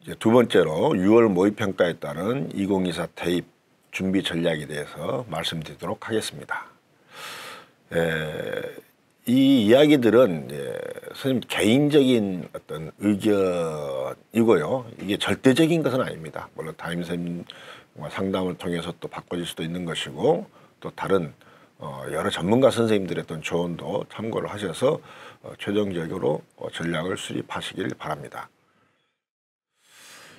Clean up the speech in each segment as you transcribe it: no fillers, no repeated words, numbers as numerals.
이제 두 번째로 6월 모의평가에 따른 2024 대입 준비 전략에 대해서 말씀드리도록 하겠습니다. 이 이야기들은 선생님 개인적인 어떤 의견이고요. 이게 절대적인 것은 아닙니다. 물론 담임 선생님과 상담을 통해서 또 바꿔질 수도 있는 것이고, 또 다른 여러 전문가 선생님들의 어떤 조언도 참고를 하셔서 최종적으로 전략을 수립하시길 바랍니다.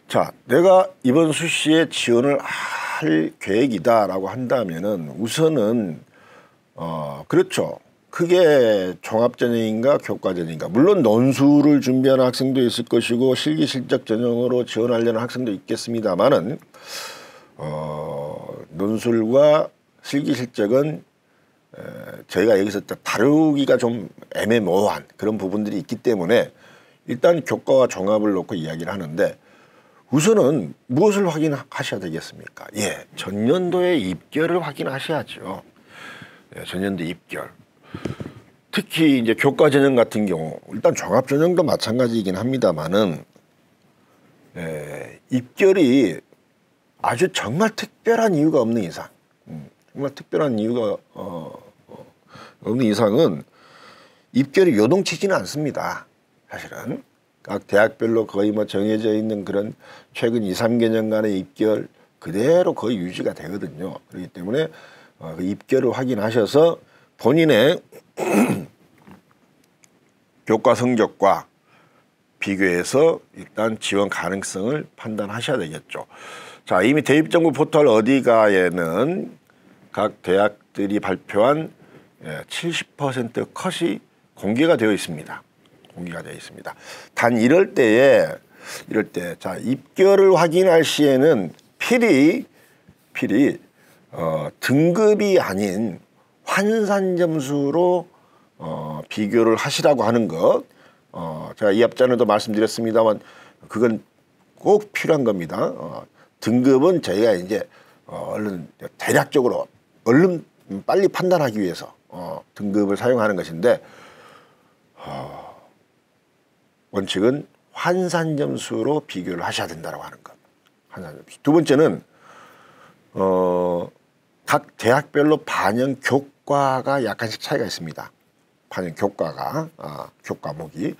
자, 내가 이번 수시에 지원을 할 계획이다라고 한다면은 우선은 그렇죠. 크게 종합전형인가 교과전형인가, 물론 논술을 준비하는 학생도 있을 것이고 실기실적 전형으로 지원하려는 학생도 있겠습니다만은 논술과 실기실적은 저희가 여기서 다루기가 좀 애매모호한 그런 부분들이 있기 때문에 일단 교과와 종합을 놓고 이야기를 하는데, 우선은 무엇을 확인하셔야 되겠습니까? 전년도의 입결을 확인하셔야죠. 전년도 입결. 특히 이제 교과 전형 같은 경우, 일단 종합 전형도 마찬가지이긴 합니다만은 입결이 아주 정말 특별한 이유가 없는 이상, 정말 특별한 이유가 없는 이상은 입결이 요동치지는 않습니다. 사실은 각 대학별로 거의 뭐 정해져 있는 그런 최근 2, 3개년간의 입결 그대로 거의 유지가 되거든요. 그렇기 때문에 그 입결을 확인하셔서 본인의 교과 성적과 비교해서 일단 지원 가능성을 판단하셔야 되겠죠. 자, 이미 대입정보 포털 어디가에는 각 대학들이 발표한 70% 컷이 공개가 되어 있습니다. 공개가 되어 있습니다. 단 이럴 때 자, 입결을 확인할 시에는 필히 등급이 아닌 환산 점수로 비교를 하시라고 하는 것, 제가 이 앞전에도 말씀드렸습니다만 그건 꼭 필요한 겁니다. 등급은 저희가 이제 얼른 대략적으로 얼른 빨리 판단하기 위해서 등급을 사용하는 것인데, 원칙은 환산 점수로 비교를 하셔야 된다고 하는 것. 환산 점수. 두 번째는 각 대학별로 반영 교과가 약간씩 차이가 있습니다. 반영 교과가 교과목이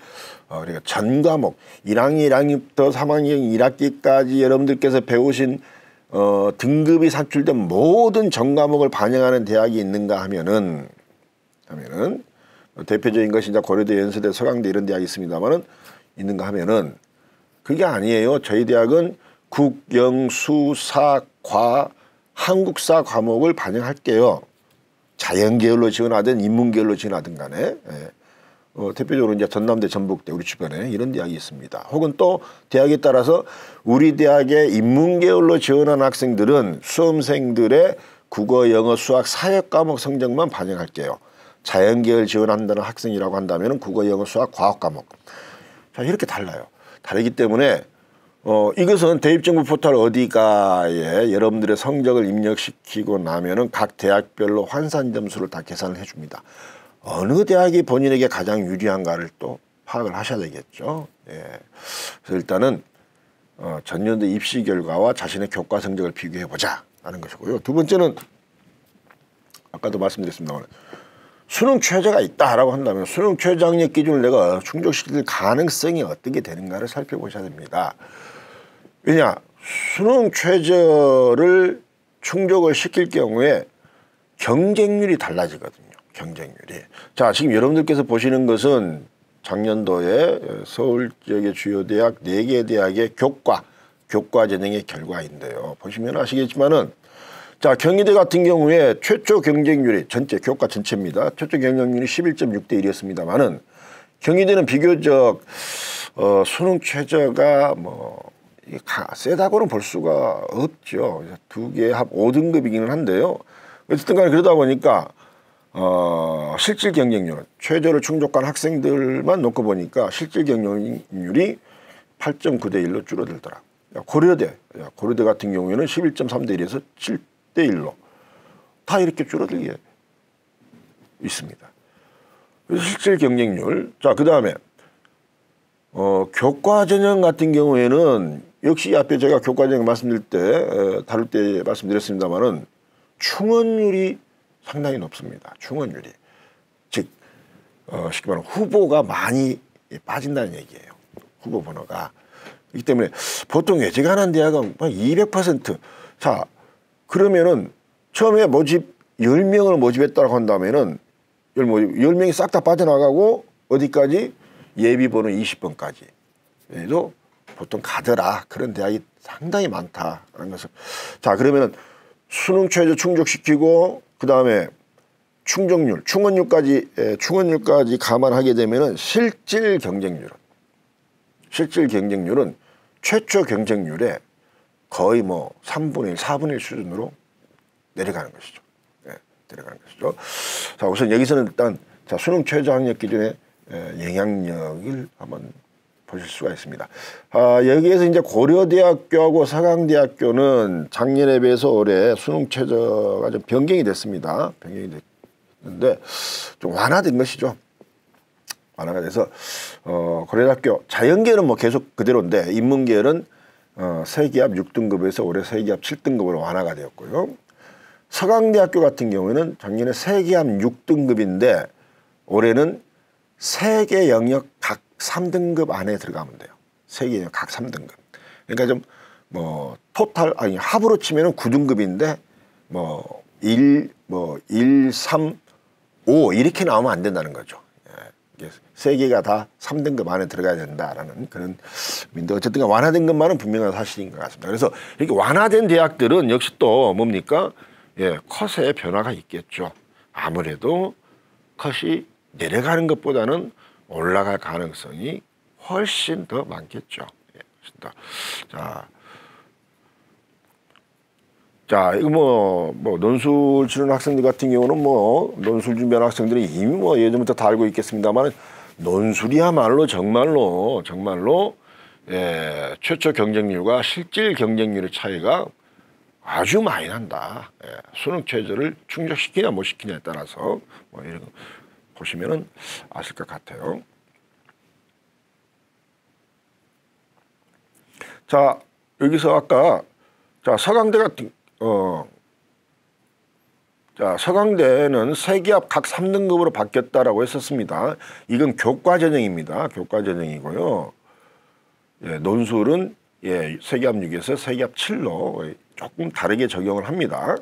그러니까 전 과목 1학년 1학기부터 3학년 1학기까지 여러분들께서 배우신 등급이 산출된 모든 전 과목을 반영하는 대학이 있는가 하면은 대표적인 것이 이제 고려대, 연세대, 서강대 이런 대학이 있습니다만은 있는가 하면은 그게 아니에요. 저희 대학은 국, 영, 수, 사, 과, 한국사 과목을 반영할게요. 자연계열로 지원하든 인문계열로 지원하든 간에 대표적으로 이제 전남대, 전북대 우리 주변에 이런 대학이 있습니다. 혹은 또 대학에 따라서 우리 대학의 인문계열로 지원한 학생들은 수험생들의 국어, 영어, 수학, 사역 과목 성적만 반영할게요. 자연계열 지원한다는 학생이라고 한다면 국어, 영어, 수학, 과학 과목. 자, 이렇게 달라요. 다르기 때문에 이것은 대입정보 포털 어디가에 여러분들의 성적을 입력시키고 나면은 각 대학별로 환산 점수를 다 계산을 해줍니다. 어느 대학이 본인에게 가장 유리한가를 또 파악을 하셔야 되겠죠. 그래서 일단은 전년도 입시 결과와 자신의 교과 성적을 비교해보자 하는 것이고요. 두 번째는 아까도 말씀드렸습니다만 수능 최저가 있다라고 한다면 수능 최저 학력 기준을 내가 충족시킬 가능성이 어떻게 되는가를 살펴보셔야 됩니다. 왜냐, 수능 최저를 충족을 시킬 경우에 경쟁률이 달라지거든요. 경쟁률이. 자, 지금 여러분들께서 보시는 것은 작년도에 서울 지역의 주요 대학 4개 대학의 교과 전형의 결과인데요. 보시면 아시겠지만은, 자, 경희대 같은 경우에 최초 경쟁률이 교과 전체입니다. 최초 경쟁률이 11.6대 1이었습니다만은 경희대는 비교적 수능 최저가 세다고는 볼 수가 없죠. 두 개 합 5등급이기는 한데요. 어쨌든 간에 그러다 보니까 실질 경쟁률, 최저를 충족한 학생들만 놓고 보니까 실질 경쟁률이 8.9대 1로 줄어들더라. 고려대 같은 경우에는 11.3대 1에서 7대 1로 다 이렇게 줄어들게 있습니다. 그래서 실질 경쟁률. 자, 그 다음에 교과 전형 같은 경우에는 역시 앞에 제가 교과전에 말씀드릴 때 다룰 때 말씀드렸습니다만은 충원율이 상당히 높습니다. 충원율이. 즉 쉽게 말하면 후보가 많이 빠진다는 얘기예요. 후보 번호가. 그렇기 때문에 보통 예지간한 대학은 200%. 자, 그러면은 처음에 모집 10명을 모집했다고 한다면은 10명이 싹 다 빠져나가고 어디까지? 예비번호 20번까지. 그래도 보통 가더라. 그런 대학이 상당히 많다라는 것을. 자, 그러면은 수능 최저 충족시키고 그다음에 충원율까지 감안하게 되면은 실질 경쟁률은 최초 경쟁률의 거의 뭐 3분의 1, 4분의 1 수준으로 내려가는 것이죠. 내려가는 것이죠. 자, 우선 여기서는 일단 자, 수능 최저 학력 기준의 영향력을 한번 보실 수가 있습니다. 여기에서 이제 고려대학교하고 서강대학교는 작년에 비해서 올해 수능 최저가 좀 변경이 됐습니다. 변경이 됐는데 좀 완화된 것이죠. 완화가 돼서 고려대학교 자연계는 뭐 계속 그대로인데 인문계는 세기합 6등급에서 올해 세기합 7등급으로 완화가 되었고요. 서강대학교 같은 경우에는 작년에 세기합 6등급인데 올해는 세개 영역 각 3등급 안에 들어가면 돼요. 세개 영역 각 3등급. 그러니까 좀 뭐 토탈 합으로 치면은 9등급인데 뭐 1, 3, 5 이렇게 나오면 안 된다는 거죠. 세 개가 다 3등급 안에 들어가야 된다라는 그런 의미인데 어쨌든 완화된 것만은 분명한 사실인 것 같습니다. 그래서 이렇게 완화된 대학들은 역시 또 뭡니까? 컷의 변화가 있겠죠. 아무래도 컷이 내려가는 것보다는 올라갈 가능성이 훨씬 더 많겠죠. 훨씬 더. 자, 이거 뭐 논술 치르는 학생들 같은 경우는 뭐 논술 준비하는 학생들이 이미 뭐 예전부터 다 알고 있겠습니다만 논술이야말로 정말로 최초 경쟁률과 실질 경쟁률의 차이가 아주 많이 난다. 수능 최저를 충족시키냐 못 시키냐에 따라서 뭐 이런 거 보시면은 아실 것 같아요. 자, 여기서 아까 자 서강대 같은 자 서강대는 세기합 각 3등급으로 바뀌었다라고 했었습니다. 이건 교과 전형입니다. 교과 전형이고요. 논술은 세기합 6에서 세기합 7로 조금 다르게 적용을 합니다.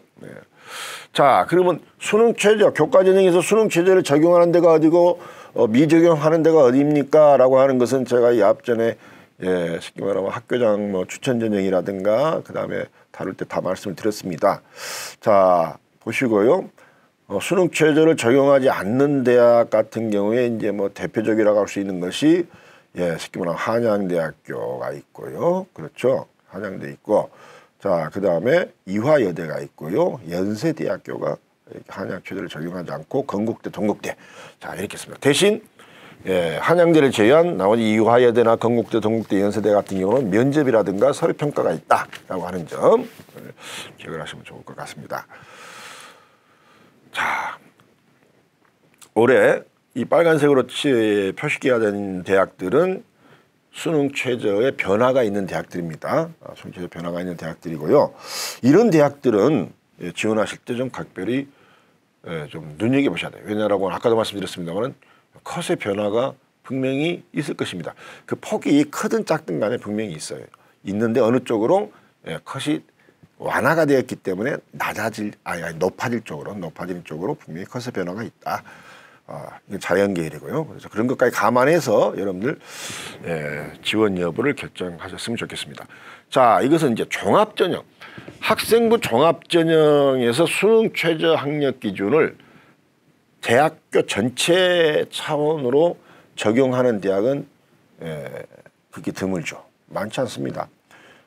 자, 그러면 수능 최저, 교과 전형에서 수능 최저를 적용하는 데가 어디고 미적용하는 데가 어디입니까? 라고 하는 것은 제가 이 앞전에 쉽게 말하면 학교장 뭐 추천 전형이라든가 그 다음에 다룰 때 다 말씀을 드렸습니다. 자, 보시고요. 수능 최저를 적용하지 않는 대학 같은 경우에 이제 뭐 대표적이라고 할 수 있는 것이 쉽게 말하면 한양대학교가 있고요. 그렇죠. 한양대 있고 자, 그 다음에 이화여대가 있고요. 연세대학교가 한양 최저를 적용하지 않고 건국대, 동국대 자 이렇게 있습니다. 대신 한양대를 제외한 나머지 이화여대나 건국대, 동국대, 연세대 같은 경우는 면접이라든가 서류평가가 있다라고 하는 점 기억을 하시면 좋을 것 같습니다. 자, 올해 이 빨간색으로 표시가 된 대학들은 수능 최저의 변화가 있는 대학들입니다. 수능 최저 변화가 있는 대학들이고요. 이런 대학들은 지원하실 때 좀 각별히 좀 눈여겨보셔야 돼요. 왜냐라고 아까도 말씀드렸습니다만 컷의 변화가 분명히 있을 것입니다. 그 폭이 크든 작든 간에 분명히 있어요. 있는데 어느 쪽으로 컷이 완화가 되었기 때문에 높아질 쪽으로 분명히 컷의 변화가 있다. 이건 자연계열이고요. 그래서 그런 것까지 감안해서 여러분들 지원 여부를 결정하셨으면 좋겠습니다. 자, 이것은 이제 종합전형. 학생부 종합전형에서 수능 최저 학력 기준을 대학교 전체 차원으로 적용하는 대학은 그게 드물죠. 많지 않습니다.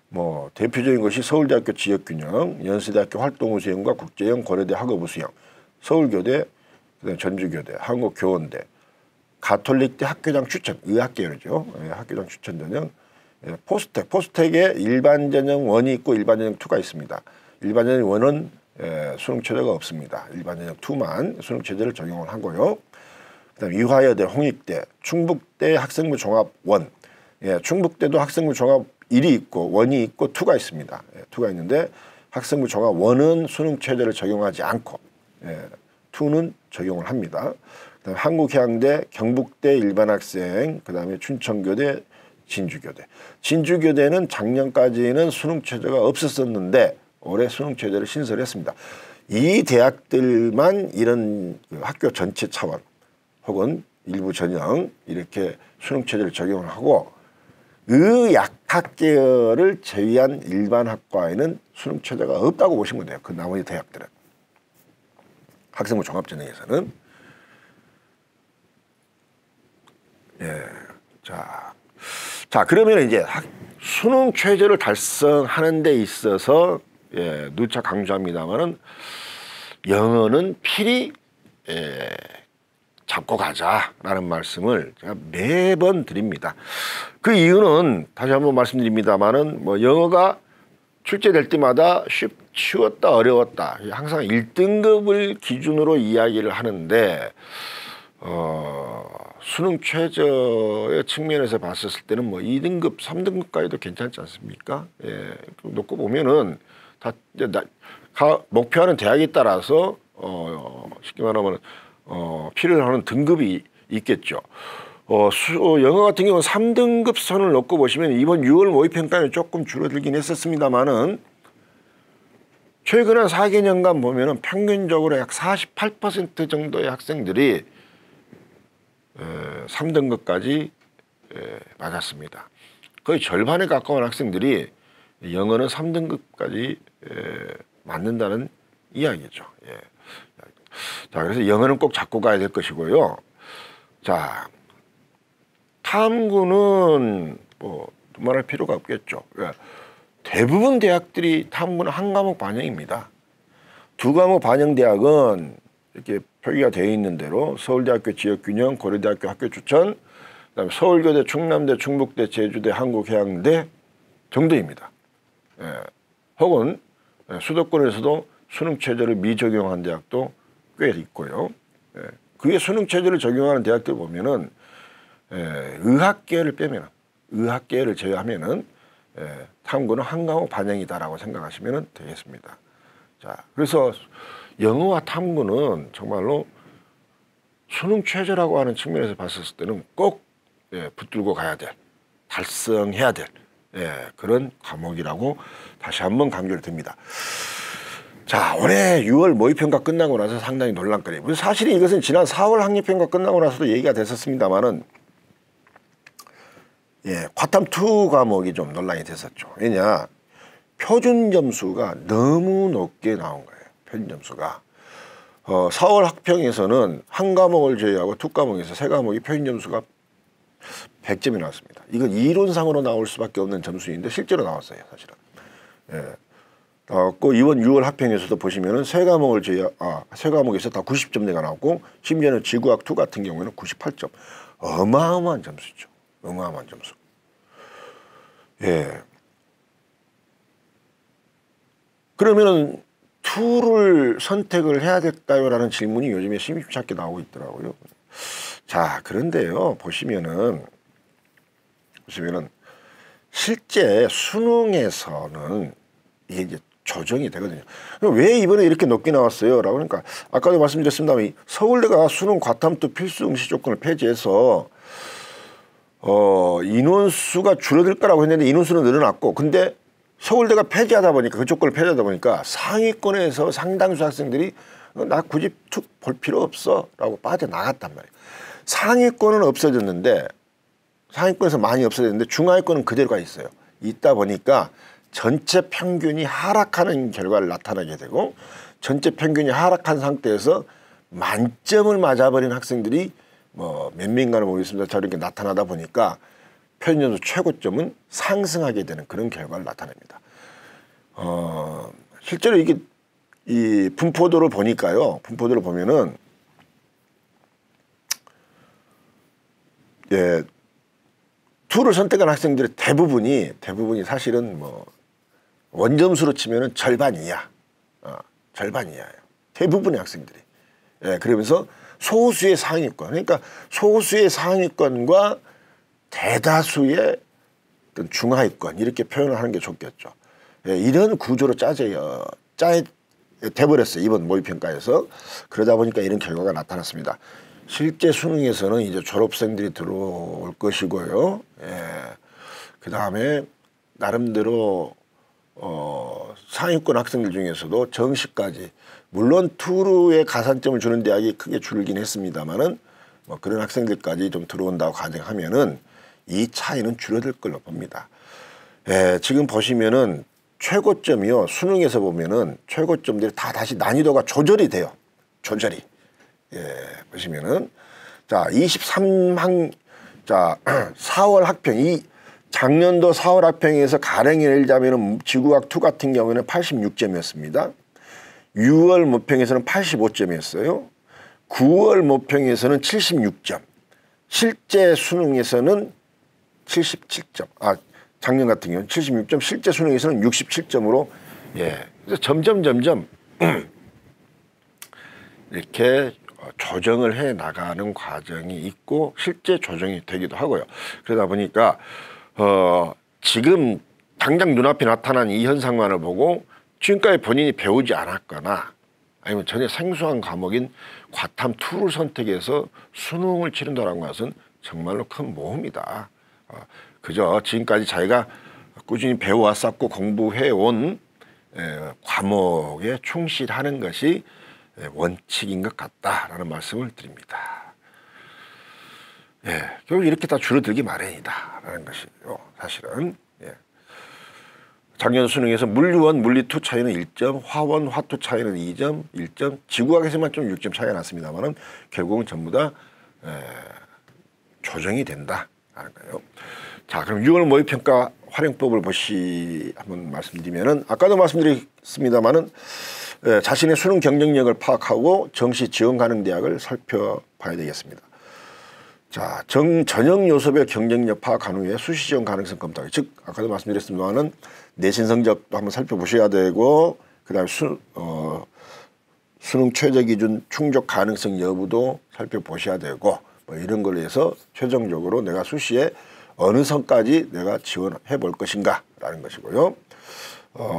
뭐 대표적인 것이 서울대학교 지역균형, 연세대학교 활동우수형과 국제형, 고려대 학업우수형, 서울교대, 그다음에 전주교대, 한국교원대, 가톨릭대 학교장 추천, 의학계열이죠. 학교장 추천 전형, 포스텍의 일반 전형 1이 있고 일반 전형 2가 있습니다. 일반 전형 1은 수능 최저가 없습니다. 일반 전형 2만 수능 최저를 적용을 하고요. 그다음에 이화여대, 홍익대, 충북대 학생부 종합 1, 충북대도 학생부 종합 1이 있고 1이 있고 2가 있습니다. 2가 있는데 학생부 종합 1은 수능 최저를 적용하지 않고 2는 적용을 합니다. 그다음에 한국해양대, 경북대 일반 학생, 그다음에 춘천교대, 진주교대. 진주교대는 작년까지는 수능 최저가 없었었는데 올해 수능 최저를 신설했습니다. 이 대학들만 이런 학교 전체 차원 혹은 일부 전형 이렇게 수능 최저를 적용을 하고 의약학계열을 제외한 일반 학과에는 수능 최저가 없다고 보시면 돼요. 그 나머지 대학들은. 학생부 종합전형에서는. 예. 자 그러면 이제 수능 최저를 달성하는 데 있어서 누차 강조합니다만은 영어는 필히 잡고 가자라는 말씀을 제가 매번 드립니다. 그 이유는 다시 한번 말씀드립니다만은 뭐 영어가 출제될 때마다 쉬웠다 어려웠다 항상 1등급을 기준으로 이야기를 하는데 수능 최저의 측면에서 봤었을 때는 뭐 2등급, 3등급까지도 괜찮지 않습니까? 놓고 보면은 다 목표하는 대학에 따라서 쉽게 말하면 필요로 하는 등급이 있겠죠. 영어 같은 경우는 3등급 선을 놓고 보시면 이번 6월 모의평가는 조금 줄어들긴 했었습니다만은 최근 한 4개년간 보면은 평균적으로 약 48% 정도의 학생들이 3등급까지 맞았습니다. 거의 절반에 가까운 학생들이 영어는 3등급까지 맞는다는 이야기죠. 자, 그래서 영어는 꼭 잡고 가야 될 것이고요. 자, 탐구는 뭐 두말할 필요가 없겠죠. 대부분 대학들이 탐구는 한 과목 반영입니다. 2과목 반영 대학은 이렇게 표기가 되어 있는 대로 서울대학교 지역균형, 고려대학교 학교추천, 그다음에 서울교대, 충남대, 충북대, 제주대, 한국해양대 정도입니다. 혹은 수도권에서도 수능 최저를 미적용한 대학도 꽤 있고요. 그게 수능 최저를 적용하는 대학들 보면은 의학계열을 빼면, 의학계열을 제외하면은 탐구는 한 과목 반영이다라고 생각하시면 되겠습니다. 자, 그래서 영어와 탐구는 정말로 수능 최저라고 하는 측면에서 봤을 때는 꼭 붙들고 가야 될, 달성해야 될 그런 과목이라고 다시 한번 강조를 드립니다. 자, 올해 6월 모의평가 끝나고 나서 상당히 논란거리. 사실은 이것은 지난 4월 학력평가 끝나고 나서도 얘기가 됐었습니다만은 과탐2 과목이 좀 논란이 됐었죠. 왜냐, 표준 점수가 너무 높게 나온 거예요. 표준 점수가. 4월 학평에서는 한 과목을 제외하고 2과목에서 3과목이 표준 점수가 100점이 나왔습니다. 이건 이론상으로 나올 수밖에 없는 점수인데 실제로 나왔어요, 사실은. 이번 6월 학평에서도 보시면은 3과목에서 다 90점대가 나왔고, 심지어는 지구학2 같은 경우에는 98점. 어마어마한 점수죠. 어마어마한 점수. 그러면은 2를 선택을 해야 될까요? 라는 질문이 요즘에 심심치 않게 나오고 있더라고요. 자, 그런데요, 보시면은 실제 수능에서는 이게 이제 조정이 되거든요. 왜 이번에 이렇게 높게 나왔어요? 라고 그러니까 아까도 말씀드렸습니다만 서울대가 수능 과탐2 필수 응시 조건을 폐지해서 인원수가 줄어들 거라고 했는데 인원수는 늘어났고, 근데 서울대가 폐지하다 보니까, 그 조건을 폐지하다 보니까 상위권에서 상당수 학생들이 나 굳이 툭 볼 필요 없어 라고 빠져나갔단 말이에요. 상위권은 없어졌는데, 상위권에서 많이 없어졌는데 중하위권은 그대로가 있어요. 있다 보니까 전체 평균이 하락하는 결과를 나타나게 되고, 전체 평균이 하락한 상태에서 만점을 맞아버린 학생들이 뭐 몇 명간을 모르겠습니다. 저렇게 나타나다 보니까 표준점수 최고점은 상승하게 되는 그런 결과를 나타냅니다. 실제로 이게 이 분포도를 보니까요. 분포도를 보면은 2를 선택한 학생들의 대부분이 사실은 뭐 원점수로 치면은 절반 이하, 절반 이하예요. 대부분의 학생들이. 그러면서 소수의 상위권, 그러니까 소수의 상위권과 대다수의 어떤 중하위권 이렇게 표현을 하는 게 좋겠죠. 예, 이런 구조로 짜야 돼버렸어요. 이번 모의평가에서. 그러다 보니까 이런 결과가 나타났습니다. 실제 수능에서는 이제 졸업생들이 들어올 것이고요. 예, 그 다음에 나름대로 상위권 학생들 중에서도 정시까지 물론 투루에 가산점을 주는 대학이 크게 줄긴 했습니다만은 뭐 그런 학생들까지 좀 들어온다고 가정하면은 이 차이는 줄어들 걸로 봅니다. 예, 지금 보시면은 최고점이요. 수능에서 보면은 최고점들이 다 다시 난이도가 조절이 돼요. 조절이. 예, 보시면은 자, 23학 자, 4월 학평 이 작년도 4월 학평에서 가령을 내자면은 지구학 2 같은 경우에는 86점이었습니다. 6월 모평에서는 85점이었어요. 9월 모평에서는 76점. 실제 수능에서는 77점. 아, 작년 같은 경우는 76점, 실제 수능에서는 67점으로 예. 그래서 점점 이렇게 조정을 해 나가는 과정이 있고 실제 조정이 되기도 하고요. 그러다 보니까 지금 당장 눈앞에 나타난 이 현상만을 보고 지금까지 본인이 배우지 않았거나 아니면 전혀 생소한 과목인 과탐 2를 선택해서 수능을 치른다는 것은 정말로 큰 모험이다. 그저 지금까지 자기가 꾸준히 배워왔었고 공부해온 과목에 충실하는 것이 원칙인 것 같다라는 말씀을 드립니다. 예, 결국 이렇게 다 줄어들기 마련이다라는 것이요. 사실은 예. 작년 수능에서 물리1, 물리2 차이는 1점, 화원, 화투 차이는 2점, 1점, 지구학에서만 좀 6점 차이가 났습니다만은 결국은 전부 다 조정이 된다라는 거예요. 자, 그럼 6월 모의평가 활용법을 한번 말씀드리면은 아까도 말씀드렸습니다만은 자신의 수능 경쟁력을 파악하고 정시 지원 가능 대학을 살펴봐야 되겠습니다. 자, 전형 요소별 경쟁력 파악한 후에 수시 지원 가능성 검토하기. 즉 아까도 말씀드렸습니다만은 내신 성적도 한번 살펴보셔야 되고 그다음에 수능 최저 기준 충족 가능성 여부도 살펴보셔야 되고 뭐 이런 걸로 해서 최종적으로 내가 수시에 어느 선까지 내가 지원해 볼 것인가 라는 것이고요.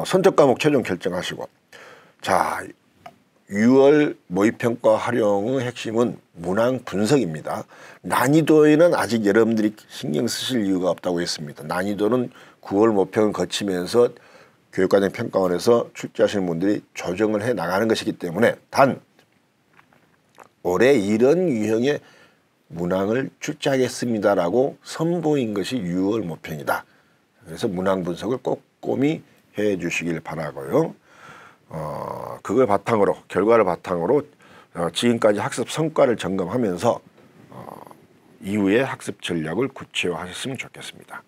선택 과목 최종 결정하시고 자 6월 모의평가 활용의 핵심은 문항 분석입니다. 난이도에는 아직 여러분들이 신경 쓰실 이유가 없다고 했습니다. 난이도는 9월 모평을 거치면서 교육과정평가원에서 출제하시는 분들이 조정을 해 나가는 것이기 때문에 단 올해 이런 유형의 문항을 출제하겠습니다라고 선보인 것이 6월 모평이다. 그래서 문항 분석을 꼼꼼히 해 주시길 바라고요. 그걸 바탕으로 결과를 바탕으로 지금까지 학습 성과를 점검하면서 이후에 학습 전략을 구체화하셨으면 좋겠습니다.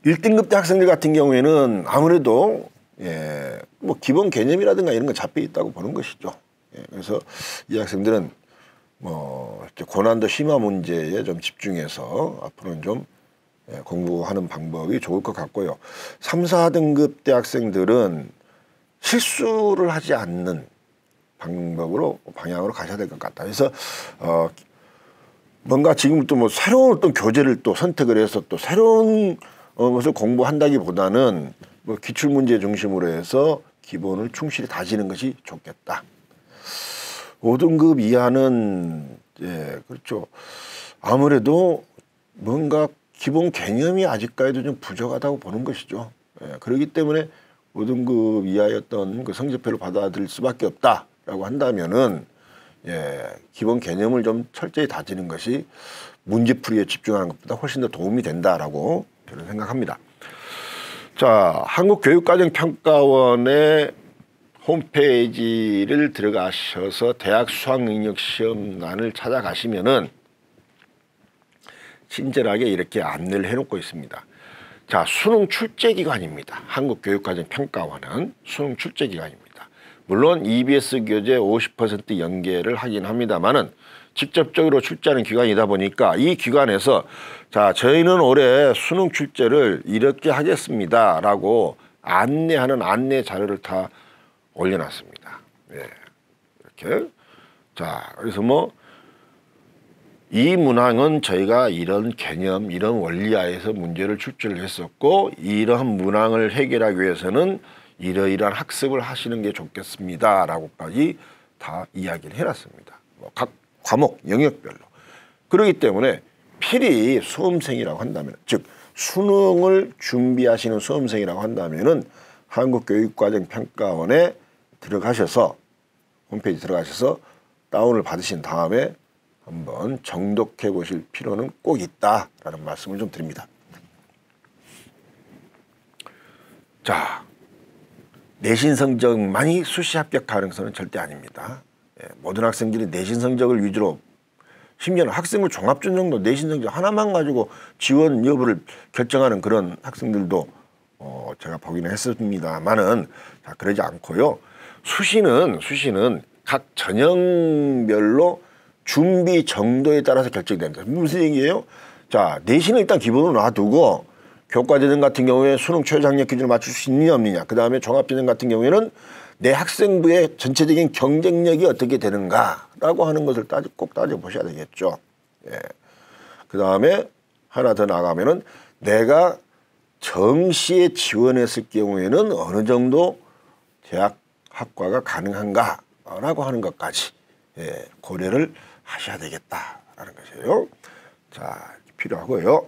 1등급 대 학생들 같은 경우에는 아무래도 뭐 기본 개념이라든가 이런 거 잡혀 있다고 보는 것이죠. 그래서 이 학생들은 뭐 고난도 심화 문제에 좀 집중해서 앞으로는 좀 공부하는 방법이 좋을 것 같고요. 3, 4등급 대 학생들은 실수를 하지 않는 방향으로 가셔야 될 것 같다. 그래서 뭔가 지금 또 뭐 새로운 어떤 교재를 또 선택을 해서 또 새로운 것을 공부한다기보다는 뭐 기출문제 중심으로 해서 기본을 충실히 다지는 것이 좋겠다. 5등급 이하는 그렇죠. 아무래도 뭔가 기본 개념이 아직까지도 좀 부족하다고 보는 것이죠. 그렇기 때문에 5등급 이하였던 그 성적표를 받아들일 수밖에 없다라고 한다면은 기본 개념을 좀 철저히 다지는 것이 문제풀이에 집중하는 것보다 훨씬 더 도움이 된다라고 저는 생각합니다. 자, 한국교육과정평가원의 홈페이지를 들어가셔서 대학 수학능력시험란을 찾아가시면은 친절하게 이렇게 안내를 해놓고 있습니다. 자, 수능 출제기관입니다. 한국교육과정평가원은 수능 출제기관입니다. 물론 EBS 교재 50% 연계를 하긴 합니다만은 직접적으로 출제하는 기관이다 보니까 이 기관에서 자, 저희는 올해 수능 출제를 이렇게 하겠습니다라고 안내하는 안내 자료를 다 올려놨습니다. 이렇게. 자, 그래서 뭐 이 문항은 저희가 이런 개념, 이런 원리하에서 문제를 출제를 했었고 이러한 문항을 해결하기 위해서는 이러이러한 학습을 하시는 게 좋겠습니다 라고까지 다 이야기를 해놨습니다. 각 과목, 영역별로. 그렇기 때문에 필히 수험생이라고 한다면, 즉 수능을 준비하시는 수험생이라고 한다면은 한국교육과정평가원에 들어가셔서 홈페이지 들어가셔서 다운을 받으신 다음에 한번 정독해 보실 필요는 꼭 있다라는 말씀을 좀 드립니다. 자, 내신 성적만이 수시 합격 가능성은 절대 아닙니다. 모든 학생들이 내신 성적을 위주로, 심지어는 학생부 종합전형도 내신 성적 하나만 가지고 지원 여부를 결정하는 그런 학생들도 제가 보기는 했습니다만은, 자, 그러지 않고요. 수시는 각 전형별로 준비 정도에 따라서 결정됩니다. 무슨 얘기예요? 자, 내신을 일단 기본으로 놔두고 교과전형 같은 경우에 수능 최저학력 기준을 맞출 수 있느냐 없느냐, 그 다음에 종합전형 같은 경우에는 내 학생부의 전체적인 경쟁력이 어떻게 되는가라고 하는 것을 꼭 따져보셔야 되겠죠. 예. 그 다음에 하나 더 나가면은 내가 정시에 지원했을 경우에는 어느 정도 대학 학과가 가능한가라고 하는 것까지 고려를 하셔야 되겠다라는 것이에요. 자, 필요하고요.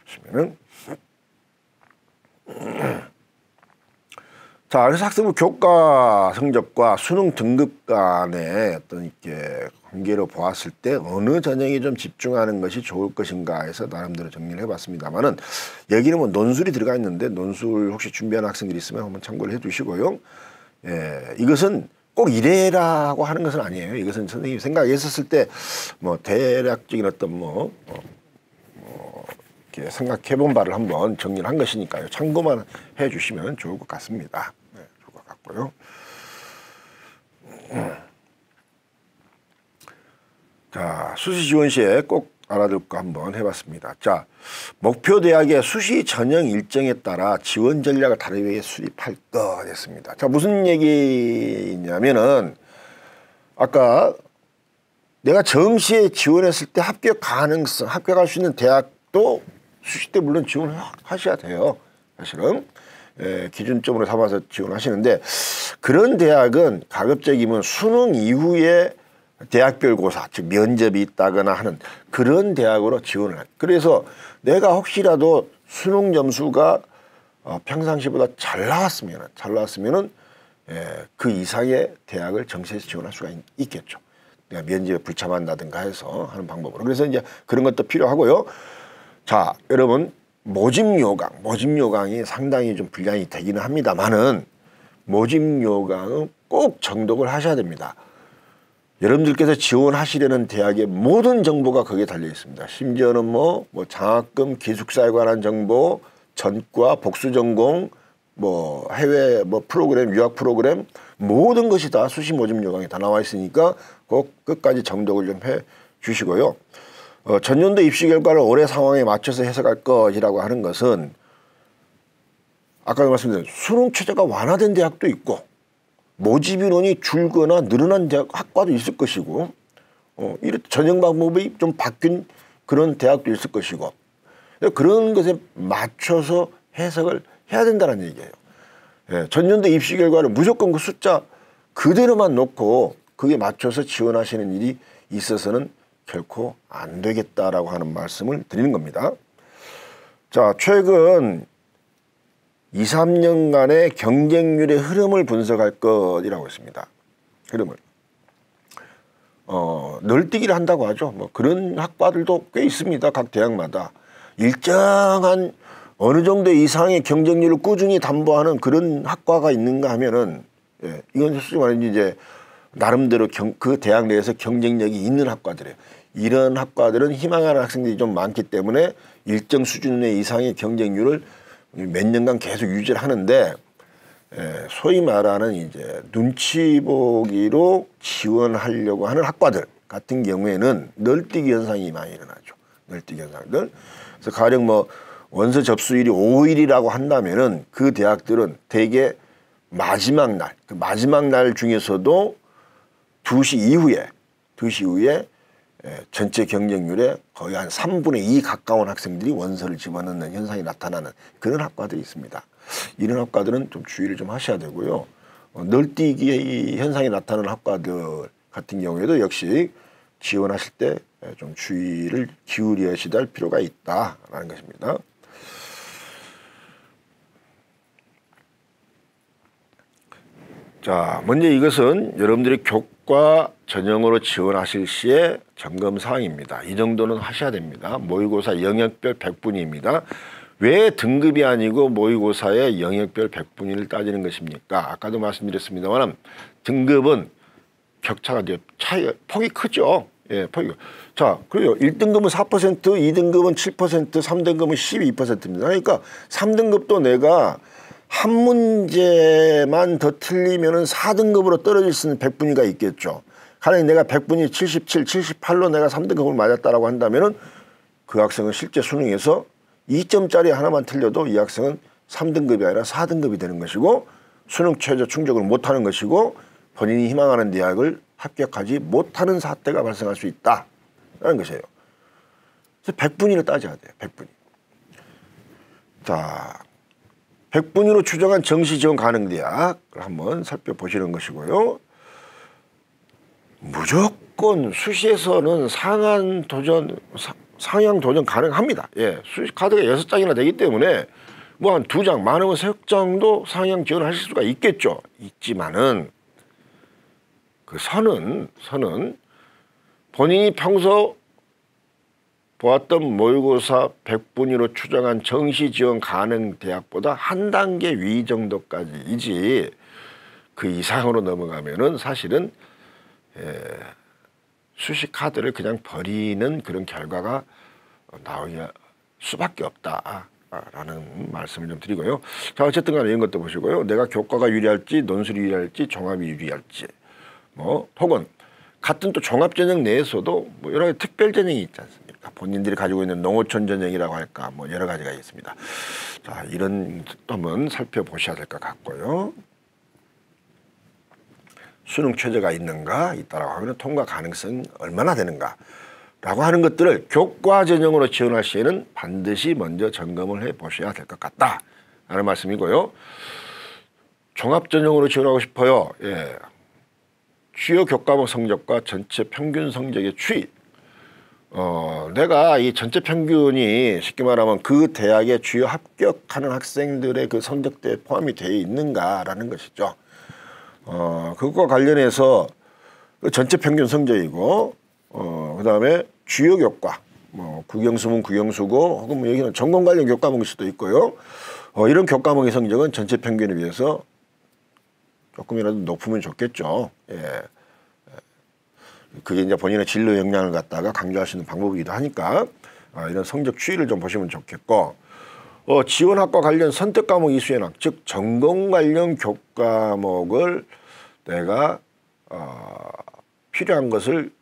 보시면은 자, 그래서 학생부 교과 성적과 수능 등급 간의 어떤 이렇게 관계로 보았을 때 어느 전형에 좀 집중하는 것이 좋을 것인가 해서 나름대로 정리를 해봤습니다만은, 여기는 뭐 논술이 들어가 있는데 논술 혹시 준비하는 학생들이 있으면 한번 참고를 해두시고요. 예, 이것은 꼭 이래라고 하는 것은 아니에요. 이것은 선생님이 생각했었을 때 뭐 대략적인 어떤 이렇게 생각해본 바를 한번 정리를 한 것이니까요. 참고만 해주시면 좋을 것 같습니다. 네, 좋을 것 같고요. 자, 수시 지원 시에 꼭 알아둘 거 한번 해봤습니다. 자, 목표 대학의 수시 전형 일정에 따라 지원 전략을 다르게 수립할 것 됐습니다. 자, 무슨 얘기냐면은 아까 내가 정시에 지원했을 때 합격 가능성, 합격할 수 있는 대학도 수시 때 물론 지원하셔야 돼요. 사실은 기준점으로 삼아서 지원하시는데, 그런 대학은 가급적이면 수능 이후에 대학별 고사, 즉 면접이 있다거나 하는 그런 대학으로 지원을 해요. 그래서 내가 혹시라도 수능 점수가 평상시보다 잘 나왔으면은 그 이상의 대학을 정시에서 지원할 수가 있겠죠. 내가 면접에 불참한다든가 해서 하는 방법으로. 그래서 이제 그런 것도 필요하고요. 자, 여러분, 모집 요강이 상당히 좀 분량이 되기는 합니다만은 모집 요강은 꼭 정독을 하셔야 됩니다. 여러분들께서 지원하시려는 대학의 모든 정보가 거기에 달려 있습니다. 심지어는 뭐 장학금, 기숙사에 관한 정보, 전과, 복수전공, 해외 프로그램, 유학 프로그램, 모든 것이 다 수시 모집 요강에 다 나와 있으니까 꼭 끝까지 정독을 좀 해 주시고요. 전년도 입시 결과를 올해 상황에 맞춰서 해석할 것이라고 하는 것은 아까 말씀드린 수능 최저가 완화된 대학도 있고 모집 인원이 줄거나 늘어난 대학 학과도 있을 것이고 이런 전형 방법이 좀 바뀐 그런 대학도 있을 것이고, 그런 것에 맞춰서 해석을 해야 된다는 얘기예요. 예, 전년도 입시 결과를 무조건 그 숫자 그대로만 놓고 그게 맞춰서 지원하시는 일이 있어서는 결코 안 되겠다라고 하는 말씀을 드리는 겁니다. 자, 최근 2, 3년간의 경쟁률의 흐름을 분석할 것이라고 했습니다. 흐름을. 널뛰기를 한다고 하죠. 그런 학과들도 꽤 있습니다. 각 대학마다. 일정한 어느 정도 이상의 경쟁률을 꾸준히 담보하는 그런 학과가 있는가 하면은, 이건 솔직히 말하면 이제 나름대로 그 대학 내에서 경쟁력이 있는 학과들이에요. 이런 학과들은 희망하는 학생들이 좀 많기 때문에 일정 수준의 이상의 경쟁률을 몇 년간 계속 유지를 하는데, 소위 말하는 이제 눈치 보기로 지원하려고 하는 학과들 같은 경우에는 널뛰기 현상이 많이 일어나죠. 널뛰기 현상들. 그래서 가령 원서 접수일이 5일이라고 한다면은 그 대학들은 대개 마지막 날, 그 마지막 날 중에서도 2시 이후에 전체 경쟁률의 거의 한 3분의 2 가까운 학생들이 원서를 집어넣는 현상이 나타나는 그런 학과들이 있습니다. 이런 학과들은 좀 주의를 좀 하셔야 되고요. 널뛰기의 이 현상이 나타나는 학과들 같은 경우에도 역시 지원하실 때 좀 주의를 기울이셔야 할 필요가 있다라는 것입니다. 자, 먼저 이것은 여러분들이 교과 전형으로 지원하실 시의 점검 사항입니다. 이 정도는 하셔야 됩니다. 모의고사 영역별 100분위입니다. 왜 등급이 아니고 모의고사의 영역별 100분위를 따지는 것입니까? 아까도 말씀드렸습니다만 등급은 격차가 차이 폭이 크죠. 예, 폭이. 자, 그리고 1등급은 4%, 2등급은 7%, 3등급은 12%입니다. 그러니까 3등급도 내가 한 문제만 더 틀리면은 4등급으로 떨어질 수 있는 100분위가 있겠죠. 가령 내가 100분위 77, 78로 내가 3등급을 맞았다라고 한다면은 그 학생은 실제 수능에서 2점짜리 하나만 틀려도 이 학생은 3등급이 아니라 4등급이 되는 것이고 수능 최저 충족을 못하는 것이고 본인이 희망하는 대학을 합격하지 못하는 사태가 발생할 수 있다라는 것이에요. 그래서 100분위를 따져야 돼요. 100분위. 자, 100분위로 추정한 정시 지원 가능 대학을 한번 살펴보시는 것이고요. 무조건 수시에서는 상향 도전 가능합니다. 예, 수시 카드가 6장이나 되기 때문에 뭐 한 2장, 많으면 3장도 상향 지원하실 수가 있겠죠. 있지만은 그 선은 본인이 평소 보았던 모의고사 100분위로 추정한 정시 지원 가능 대학보다 한 단계 위 정도까지이지 그 이상으로 넘어가면은 사실은 수시 카드를 그냥 버리는 그런 결과가 나올 수밖에 없다라는 말씀을 좀 드리고요. 자, 어쨌든 간에 이런 것도 보시고요. 내가 교과가 유리할지 논술이 유리할지 종합이 유리할지 뭐 혹은 같은 또 종합전형 내에서도 뭐 여러 가지 특별전형이 있지 않습니까? 본인들이 가지고 있는 농어촌 전형이라고 할까 뭐 여러 가지가 있습니다. 자, 이런 것도 한번 살펴보셔야 될 것 같고요. 수능 최저가 있다라고 하면 통과 가능성이 얼마나 되는가 라고 하는 것들을 교과 전형으로 지원할 시에는 반드시 먼저 점검을 해 보셔야 될 것 같다 라는 말씀이고요. 종합 전형으로 지원하고 싶어요. 예. 주요 교과목 성적과 전체 평균 성적의 추이. 내가 이 전체 평균이 쉽게 말하면 그 대학에 주요 합격하는 학생들의 그 성적대에 포함이 되어 있는가라는 것이죠. 그것과 관련해서 전체 평균 성적이고, 그 다음에 주요 교과, 뭐 국영수면 국영수고, 혹은 뭐 여기는 전공 관련 교과목일 수도 있고요. 이런 교과목의 성적은 전체 평균에 비해서 조금이라도 높으면 좋겠죠. 예. 그게 이제 본인의 진로 역량을 갖다가 강조할 수 있는 방법이기도 하니까 이런 성적 추이를 좀 보시면 좋겠고, 지원학과 관련 선택 과목 이수연학, 즉 전공 관련 교과목을 내가 필요한 것을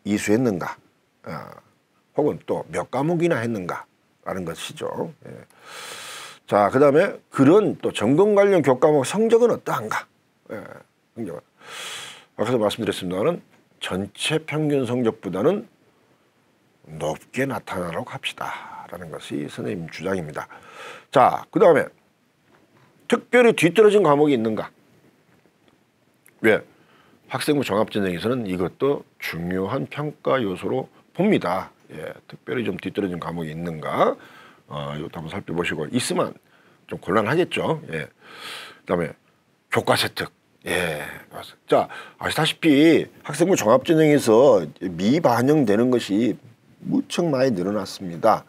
이수했는가, 혹은 또 몇 과목이나 했는가라는 것이죠. 예. 자, 그 다음에 그런 또 전공 관련 교과목 성적은 어떠한가? 예, 성적은. 아까도 말씀드렸습니다만 전체 평균 성적보다는 높게 나타나도록 합시다라는 것이 선생님 주장입니다. 자, 그 다음에 특별히 뒤떨어진 과목이 있는가? 왜? 학생부 종합전형에서는 이것도 중요한 평가 요소로 봅니다. 예, 특별히 좀 뒤떨어진 과목이 있는가? 이것도 한번 살펴보시고, 있으면 좀 곤란하겠죠. 예. 그다음에 교과 세특. 예. 자, 아시다시피 학생부 종합전형에서 미반영되는 것이 무척 많이 늘어났습니다.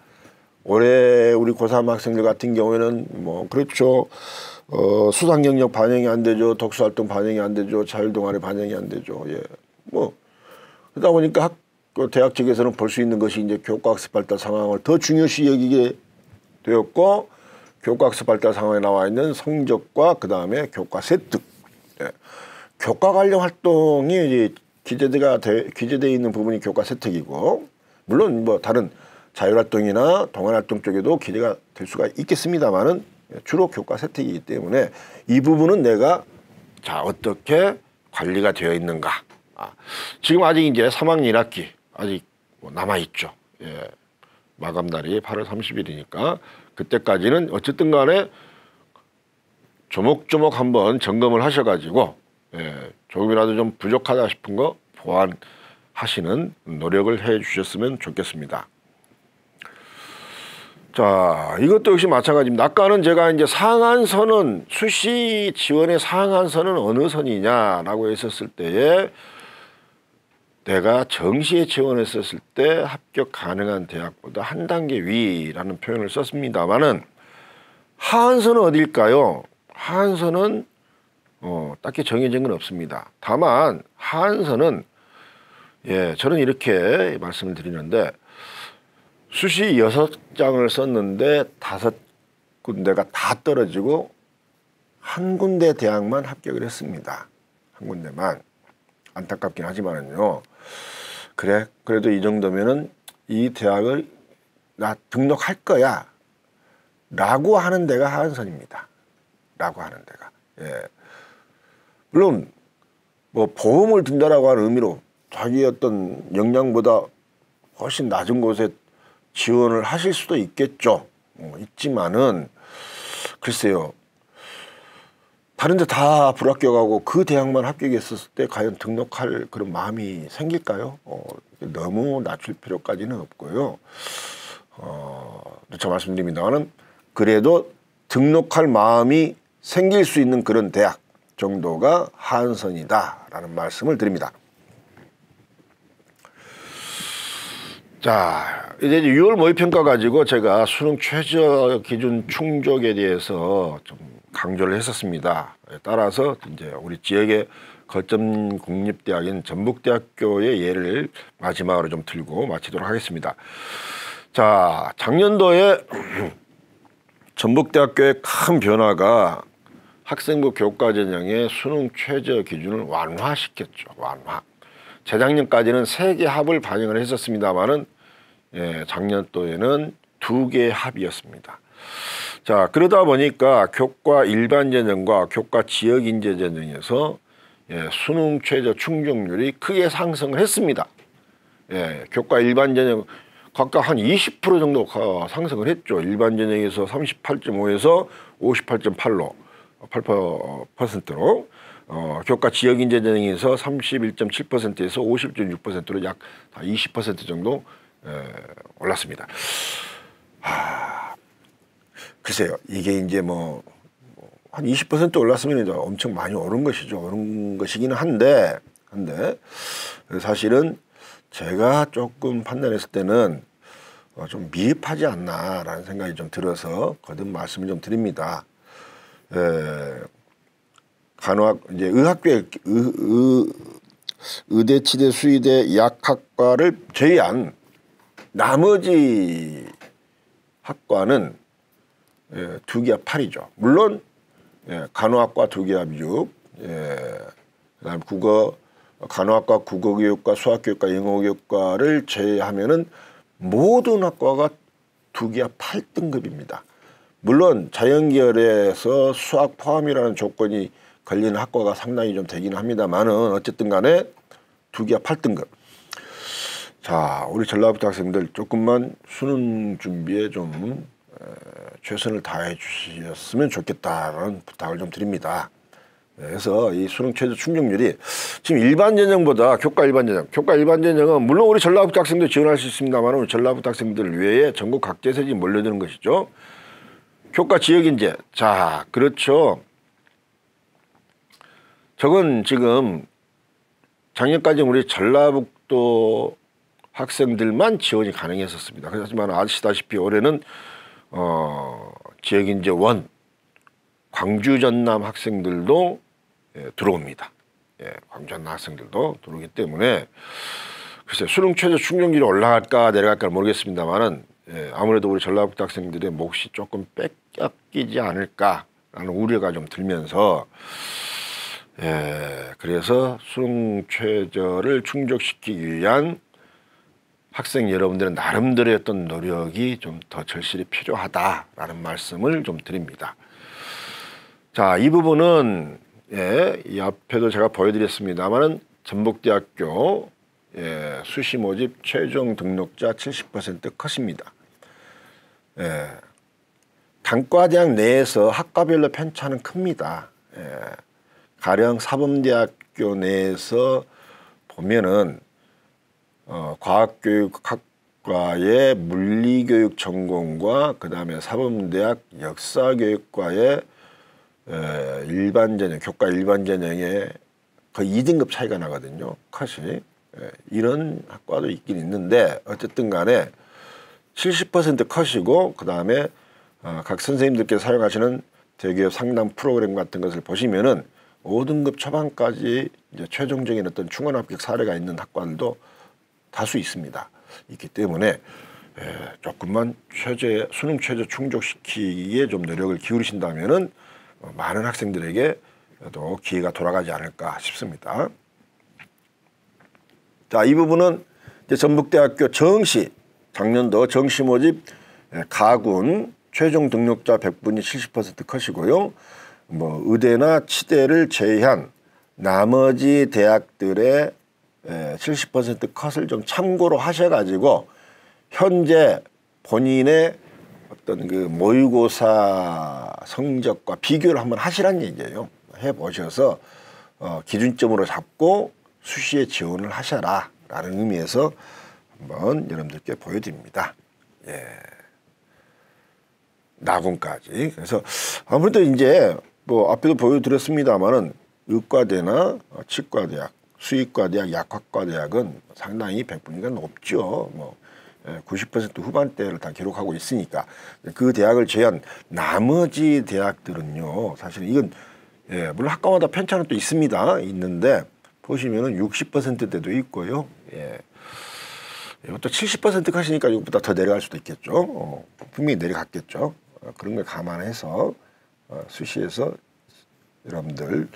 올해 우리 고3 학생들 같은 경우에는 뭐 그렇죠. 수상 경력 반영이 안 되죠. 독서활동 반영이 안 되죠. 자율동아리 반영이 안 되죠. 예. 뭐 그러다 보니까 대학 측에서는 볼 수 있는 것이 이제 교과학습 발달 상황을 더 중요시 여기게 되었고, 교과학습 발달 상황에 나와 있는 성적과 그 다음에 교과 세특, 예. 교과 관련 활동이 이제 기재되어 있는 부분이 교과 세특이고, 물론 뭐 다른 자율활동이나 동아활동 쪽에도 기재가 될 수가 있겠습니다만은 주로 교과 세특이기 때문에 이 부분은 내가 자 어떻게 관리가 되어 있는가 지금 아직 이제 3학년 1학기 아직 뭐 남아있죠. 예. 마감날이 8월 30일이니까 그때까지는 어쨌든 간에 조목조목 한번 점검을 하셔가지고 예, 조금이라도 좀 부족하다 싶은 거 보완하시는 노력을 해 주셨으면 좋겠습니다. 자, 이것도 역시 마찬가지입니다. 아까는 제가 이제 상한선은 수시 지원의 상한선은 어느 선이냐라고 했었을 때에 내가 정시에 지원했었을 때 합격 가능한 대학보다 한 단계 위라는 표현을 썼습니다만은 하한선은 어딜까요? 하한선은 딱히 정해진 건 없습니다. 다만 하한선은 예, 저는 이렇게 말씀을 드리는데 수시 6장을 썼는데 5군데가 다 떨어지고 한 군데 대학만 합격을 했습니다. 한 군데만. 안타깝긴 하지만은요. 그래, 그래도 이 정도면은 이 대학을 나 등록할 거야 라고 하는 데가 하한선입니다. 라고 하는 데가. 예. 물론 뭐 보험을 든다라고 하는 의미로 자기의 어떤 역량보다 훨씬 낮은 곳에 지원을 하실 수도 있겠죠. 있지만은 글쎄요. 다른 데 다 불합격하고 그 대학만 합격했었을 때 과연 등록할 그런 마음이 생길까요? 너무 낮출 필요까지는 없고요. 저 말씀드립니다만 그래도 등록할 마음이 생길 수 있는 그런 대학 정도가 하한선이다라는 말씀을 드립니다. 자, 이제 6월 모의평가 가지고 제가 수능 최저 기준 충족에 대해서 좀 강조를 했었습니다. 따라서 이제 우리 지역의 거점 공립대학인 전북대학교의 예를 마지막으로 좀 들고 마치도록 하겠습니다. 자, 작년도에 전북대학교의 큰 변화가 학생부 교과 전형의 수능 최저 기준을 완화시켰죠. 완화. 재작년까지는 3개 합을 반영을 했었습니다만은 예, 작년도에는 2개의 합이었습니다. 자, 그러다 보니까 교과 일반 전형과 교과 지역 인재 전형에서 예, 수능 최저 충족률이 크게 상승을 했습니다. 예, 교과 일반 전형 각각 한 20% 정도 상승을 했죠. 일반 전형에서 38.5에서 58.8로 8%로 교과 지역 인재 전형에서 31.7%에서 50.6%로 약 20% 정도 올랐습니다. 글쎄요, 이게 이제 뭐 한 20% 올랐으면 이제 엄청 많이 오른 것이죠. 오른 것이기는 한데 사실은 제가 조금 판단했을 때는 좀 미흡하지 않나라는 생각이 좀 들어서 거듭 말씀을 좀 드립니다. 간호학 이제 의학계 의대, 치대, 수의대, 약학과를 제외한 나머지 학과는 2기합 8이죠. 물론 간호학과 2기합 6, 그다음 국어, 간호학과, 국어교육과, 수학교육과, 영어교육과를 제외하면은 모든 학과가 2기합 8등급입니다. 물론 자연계열에서 수학 포함이라는 조건이 걸리는 학과가 상당히 좀 되기는 합니다만은 어쨌든 간에 2기합 8등급. 자, 우리 전라북도 학생들 조금만 수능 준비에 좀 최선을 다해 주셨으면 좋겠다라는 부탁을 좀 드립니다. 그래서 이 수능 최저 충족률이 지금 일반 전형보다 교과 일반 전형은 물론 우리 전라북도 학생도 지원할 수 있습니다만 우리 전라북도 학생들 외에 전국 각지에서 지금 몰려드는 것이죠. 교과 지역 인재. 자, 그렇죠. 저건 지금 작년까지 우리 전라북도 학생들만 지원이 가능했었습니다. 하지만 아시다시피 올해는 지역인재 1 광주 전남 학생들도 들어옵니다. 광주 전남 학생들도 들어오기 때문에 글쎄 수능 최저 충족률이 올라갈까 내려갈까 모르겠습니다만은 아무래도 우리 전라북도 학생들의 몫이 조금 뺏기지 않을까라는 우려가 좀 들면서 그래서 수능 최저를 충족시키기 위한 학생 여러분들은 나름대로의 어떤 노력이 좀 더 절실히 필요하다라는 말씀을 좀 드립니다. 자, 이 부분은 이 앞에도 제가 보여드렸습니다만은 전북대학교 수시 모집 최종 등록자 70% 컷입니다. 단과대학 내에서 학과별로 편차는 큽니다. 가령 사범대학교 내에서 보면은 과학교육학과의 물리교육 전공과 그 다음에 사범대학 역사교육과의 일반 전형, 교과 일반 전형의 거의 2등급 차이가 나거든요. 컷이. 이런 학과도 있긴 있는데 어쨌든 간에 70% 컷이고 그 다음에 각 선생님들께서 사용하시는 대기업 상담 프로그램 같은 것을 보시면은 5등급 초반까지 이제 최종적인 어떤 충원 합격 사례가 있는 학과들도 다수 있습니다. 있기 때문에 조금만 수능 최저 충족시키기에 좀 노력을 기울이신다면은 많은 학생들에게 또 기회가 돌아가지 않을까 싶습니다. 자, 이 부분은 이제 전북대학교 정시 작년도 정시 모집 가군 최종 등록자 100분이 70% 컷이고요. 뭐 의대나 치대를 제외한 나머지 대학들의 70% 컷을 좀 참고로 하셔가지고 현재 본인의 어떤 그 모의고사 성적과 비교를 한번 하시란 얘기예요. 해보셔서 기준점으로 잡고 수시에 지원을 하셔라 라는 의미에서 한번 여러분들께 보여드립니다. 나군까지. 그래서 아무래도 이제 뭐 앞에도 보여드렸습니다만은 의과대나 치과대학, 수의과대학, 약학과대학은 상당히 100분위가 높죠. 뭐 90% 후반대를 다 기록하고 있으니까 그 대학을 제외한 나머지 대학들은요. 사실 이건 물론 학과마다 편차는 또 있습니다. 있는데 보시면은 60%대도 있고요. 이것도 70% 하시니까 이것보다 더 내려갈 수도 있겠죠. 분명히 내려갔겠죠. 그런 걸 감안해서 수시에서 여러분들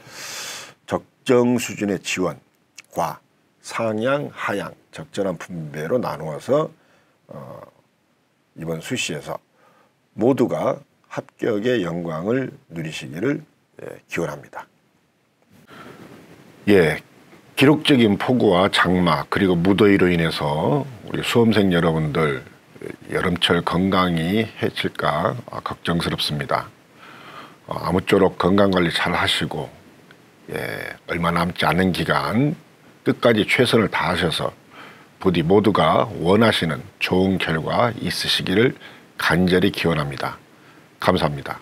적정 수준의 지원과 상향, 하향, 적절한 분배로 나누어서 이번 수시에서 모두가 합격의 영광을 누리시기를 기원합니다. 기록적인 폭우와 장마 그리고 무더위로 인해서 우리 수험생 여러분들 여름철 건강이 해칠까 걱정스럽습니다. 아무쪼록 건강관리 잘 하시고 얼마 남지 않은 기간 끝까지 최선을 다하셔서 부디 모두가 원하시는 좋은 결과 있으시기를 간절히 기원합니다. 감사합니다.